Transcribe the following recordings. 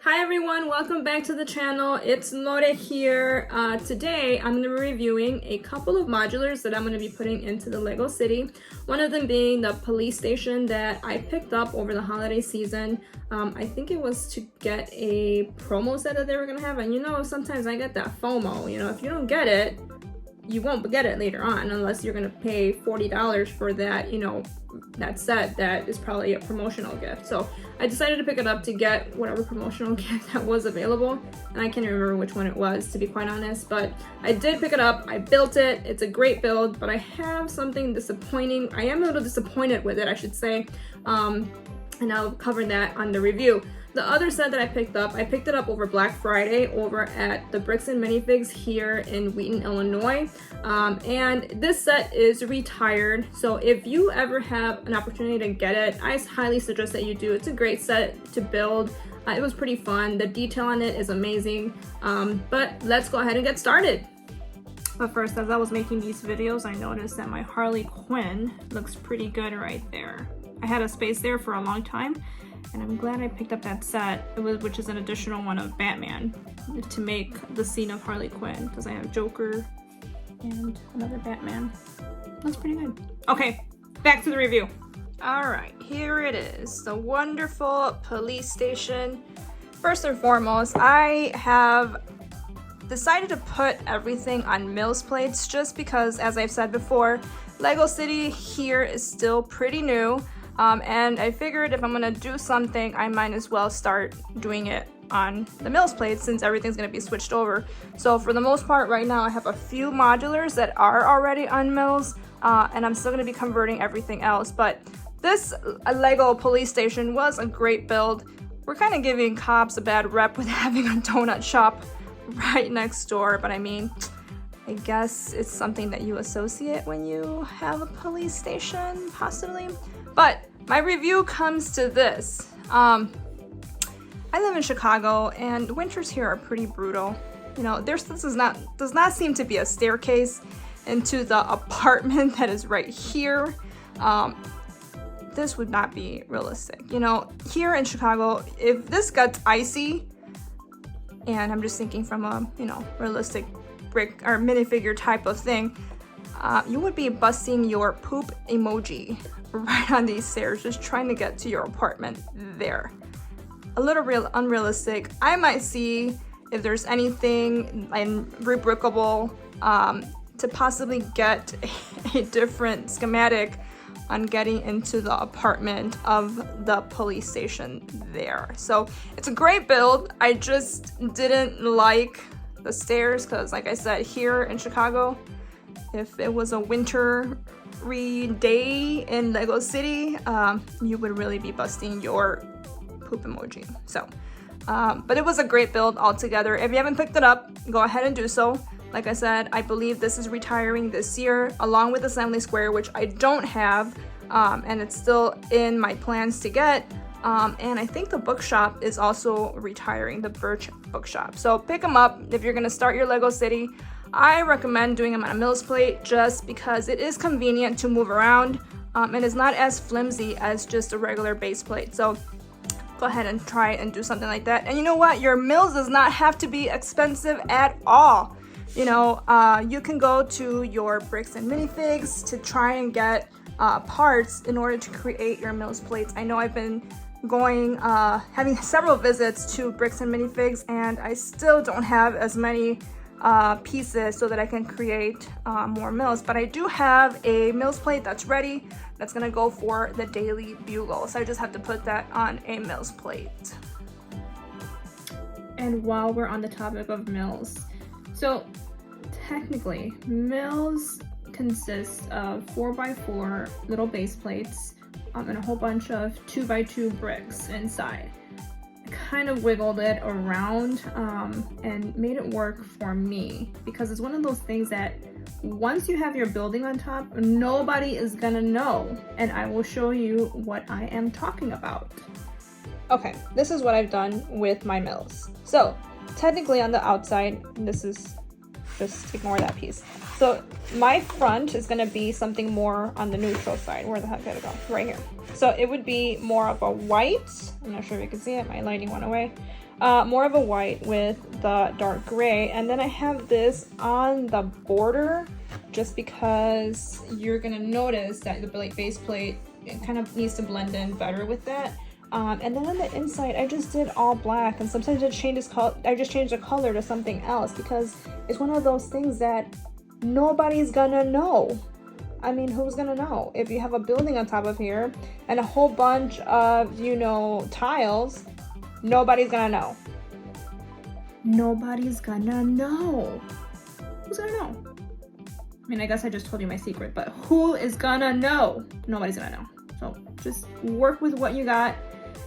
Hi everyone, welcome back to the channel. It's Lore here. Today I'm going to be reviewing a couple of modulars that I'm going to be putting into the Lego City. One of them being the police station that I picked up over the holiday season. I think it was to get a promo set that they were going to have, and you know, sometimes I get that FOMO. You know, if you don't get it, you won't get it later on unless you're going to pay $40 for that, you know, that set that is probably a promotional gift. So I decided to pick it up to get whatever promotional gift that was available, and I can't remember which one it was, to be quite honest, but I did pick it up. I built it. It's a great build, but I have something disappointing. I am a little disappointed with it, I should say, and I'll cover that on the review. The other set that I picked it up over Black Friday over at the Bricks and Minifigs here in Wheaton, Illinois. And this set is retired, so if you ever have an opportunity to get it, I highly suggest that you do. It's a great set to build. It was pretty fun. The detail on it is amazing. But let's go ahead and get started. But first, as I was making these videos, I noticed that my Harley Quinn looks pretty good right there. I had a space there for a long time, and I'm glad I picked up that set, which is an additional one of Batman, to make the scene of Harley Quinn, because I have Joker and another Batman. That's pretty good. Okay, back to the review. Alright, here it is, the wonderful police station. First and foremost, I have decided to put everything on Mills plates just because, as I've said before, Lego City here is still pretty new. And I figured if I'm gonna do something, I might as well start doing it on the Mills plate since everything's gonna be switched over. So for the most part right now, I have a few modulars that are already on Mills, and I'm still gonna be converting everything else. But this Lego police station was a great build. We're kind of giving cops a bad rep with having a donut shop right next door, but I mean, I guess it's something that you associate when you have a police station, possibly. But my review comes to this. I live in Chicago, and winters here are pretty brutal. You know, this does not seem to be a staircase into the apartment that is right here. This would not be realistic. You know, here in Chicago, if this gets icy, and I'm just thinking from a, you know, realistic brick or minifigure type of thing, you would be busting your poop emoji right on these stairs, just trying to get to your apartment there. A little unrealistic. I might see if there's anything rebrickable to possibly get a different schematic on getting into the apartment of the police station there. So it's a great build. I just didn't like the stairs because, like I said, here in Chicago, if it was a wintry day in Lego City, you would really be busting your poop emoji. So, but it was a great build altogether. If you haven't picked it up, go ahead and do so. Like I said, I believe this is retiring this year, along with Assembly Square, which I don't have, and it's still in my plans to get. And I think the bookshop is also retiring, the Birch bookshop. So pick them up if you're gonna start your Lego City. I recommend doing them on a Mills plate just because it is convenient to move around, and it's not as flimsy as just a regular base plate. So go ahead and try and do something like that. And you know what? Your Mills does not have to be expensive at all. You know, you can go to your Bricks and Minifigs to try and get parts in order to create your Mills plates. I know I've been going, having several visits to Bricks and Minifigs, and I still don't have as many pieces so that I can create more Mills, but I do have a Mills plate that's ready, that's gonna go for the Daily Bugle. So I just have to put that on a Mills plate. And while we're on the topic of Mills, so technically Mills consists of 4x4 little base plates and a whole bunch of 2x2 bricks inside. Kind of wiggled it around and made it work for me because it's one of those things that once you have your building on top, nobody is gonna know, and I will show you what I am talking about. Okay, this is what I've done with my Mills. So technically on the outside, this is, just ignore that piece. So my front is gonna be something more on the neutral side. Where the heck did it go? Right here. So it would be more of a white. I'm not sure if you can see it. My lighting went away. more of a white with the dark gray, and then I have this on the border just because you're gonna notice that the base plate, it kind of needs to blend in better with that. And then on the inside, I just did all black, and sometimes I just change the color to something else because it's one of those things that nobody's gonna know. I mean, who's gonna know? If you have a building on top of here and a whole bunch of, you know, tiles, nobody's gonna know. Nobody's gonna know. Who's gonna know? I mean, I guess I just told you my secret, but who is gonna know? Nobody's gonna know. So just work with what you got.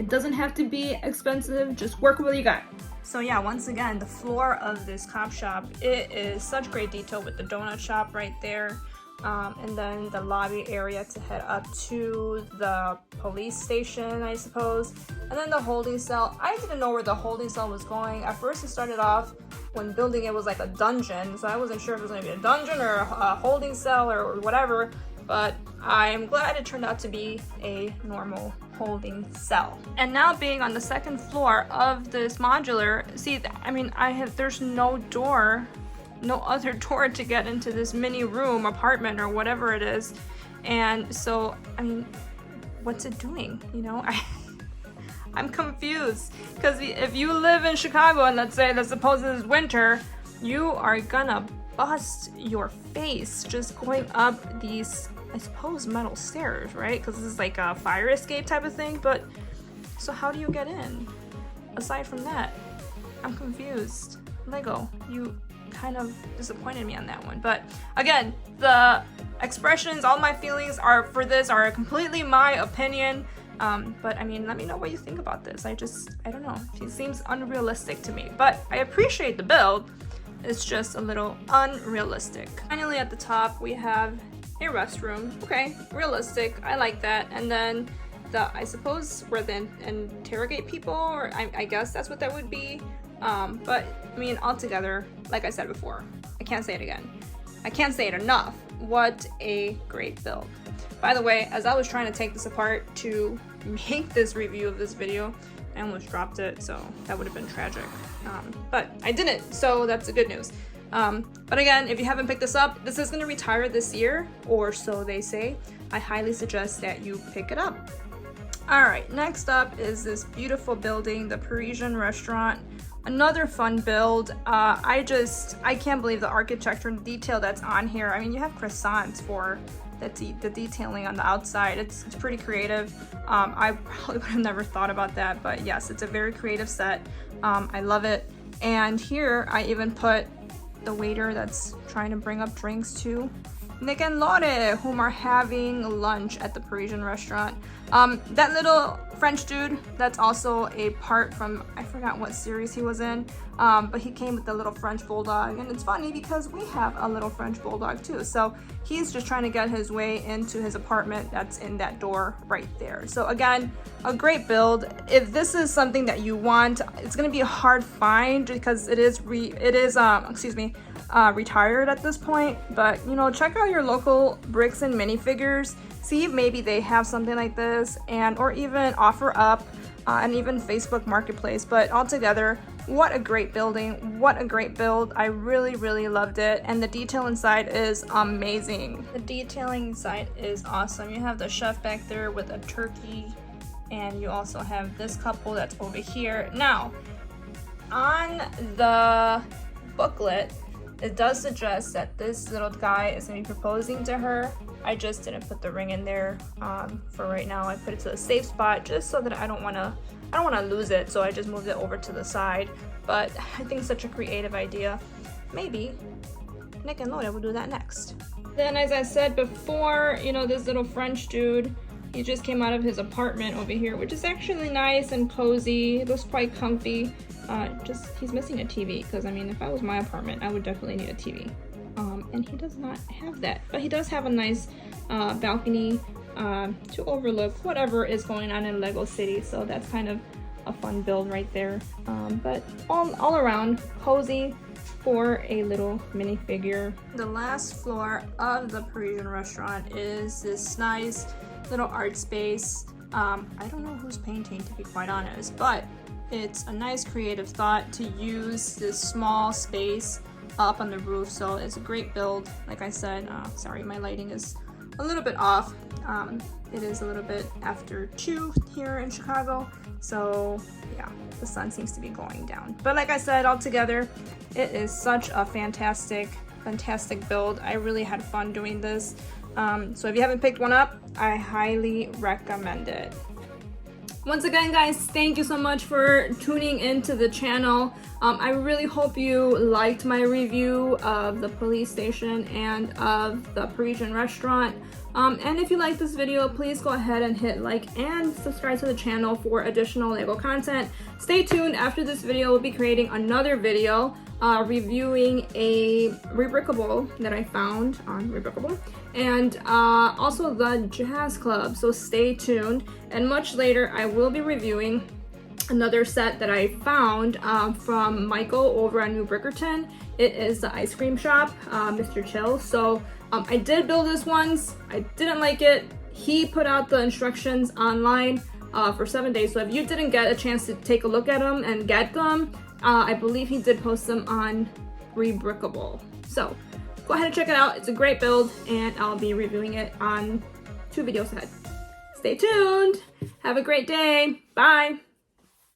It doesn't have to be expensive, just work with what you got. So yeah, once again, the floor of this cop shop, it is such great detail with the donut shop right there. And then the lobby area to head up to the police station, I suppose. And then the holding cell. I didn't know where the holding cell was going. At first it started off when building it was like a dungeon. So I wasn't sure if it was going to be a dungeon or a holding cell or whatever. But I'm glad it turned out to be a normal holding cell. And now being on the second floor of this modular, see, I mean, there's no door, no other door to get into this mini room, apartment, or whatever it is. And so, I mean, what's it doing? You know, I'm confused. Because if you live in Chicago and let's suppose it's winter, you are gonna bust your face just going up these, I suppose, metal stairs, right? Because this is like a fire escape type of thing. But so how do you get in? Aside from that, I'm confused. Lego, you kind of disappointed me on that one. But again, the expressions, all my feelings are completely my opinion. But I mean, let me know what you think about this. I don't know. It seems unrealistic to me, but I appreciate the build. It's just a little unrealistic. Finally, at the top, we have a restroom. Okay, realistic. I like that. And then I suppose where they interrogate people, or I guess that's what that would be. But I mean, altogether, like I said before, I can't say it again. I can't say it enough. What a great build. By the way, as I was trying to take this apart to make this review of this video, I almost dropped it, so that would have been tragic. But I didn't, so that's the good news. But again, if you haven't picked this up, this is going to retire this year, or so they say. I highly suggest that you pick it up. Alright, next up is this beautiful building, the Parisian restaurant. Another fun build. I can't believe the architecture and detail that's on here. I mean, you have croissants for the detailing on the outside. It's pretty creative. I probably would have never thought about that, but yes, it's a very creative set. I love it. And here I even put the waiter that's trying to bring up drinks to Nick and Lore, whom are having lunch at the Parisian restaurant. That little French dude, that's also a part from, I forgot what series he was in, but he came with the little French bulldog, and it's funny because we have a little French bulldog too. So he's just trying to get his way into his apartment that's in that door right there. So again, a great build. If this is something that you want, it's gonna be a hard find because it is retired at this point. But you know, check out your local bricks and minifigures. See if maybe they have something like this, or even OfferUp, and even Facebook Marketplace. But altogether, what a great building, what a great build. I really, really loved it, and the detail inside is amazing. The detailing inside is awesome. You have the chef back there with a turkey, and you also have this couple that's over here. Now, on the booklet, it does suggest that this little guy is going to be proposing to her. I just didn't put the ring in there for right now. I put it to a safe spot just so that I don't want to lose it, so I just moved it over to the side. But I think it's such a creative idea. Maybe Nick and Lore will do that next. Then, as I said before, you know, this little French dude, he just came out of his apartment over here, which is actually nice and cozy. It looks quite comfy. He's missing a TV, because I mean, if I was my apartment, I would definitely need a TV. And he does not have that, but he does have a nice balcony to overlook whatever is going on in Lego City, so that's kind of a fun build right there. But all around cozy for a little minifigure. The last floor of the Parisian restaurant is this nice little art space. I don't know who's painting, to be quite honest, but it's a nice creative thought to use this small space up on the roof. So it's a great build. Like I said, sorry, my lighting is a little bit off. It is a little bit after 2 here in Chicago, so yeah, the sun seems to be going down. But like I said, altogether, it is such a fantastic build. I really had fun doing this. So if you haven't picked one up, I highly recommend it. Once again, guys, thank you so much for tuning into the channel. I really hope you liked my review of the police station and of the Parisian restaurant. And if you like this video, please go ahead and hit like and subscribe to the channel for additional Lego content. Stay tuned. After this video, we'll be creating another video reviewing a rebrickable that I found on Rebrickable, and also the Jazz Club, so stay tuned. And much later, I will be reviewing another set that I found from Michael over on New Brickerton. It is the ice cream shop, Mr. Chill. So I did build this once. I didn't like it. He put out the instructions online for 7 days. So if you didn't get a chance to take a look at them and get them, I believe he did post them on Rebrickable. So go ahead and check it out. It's a great build, and I'll be reviewing it on 2 videos ahead. Stay tuned. Have a great day. Bye.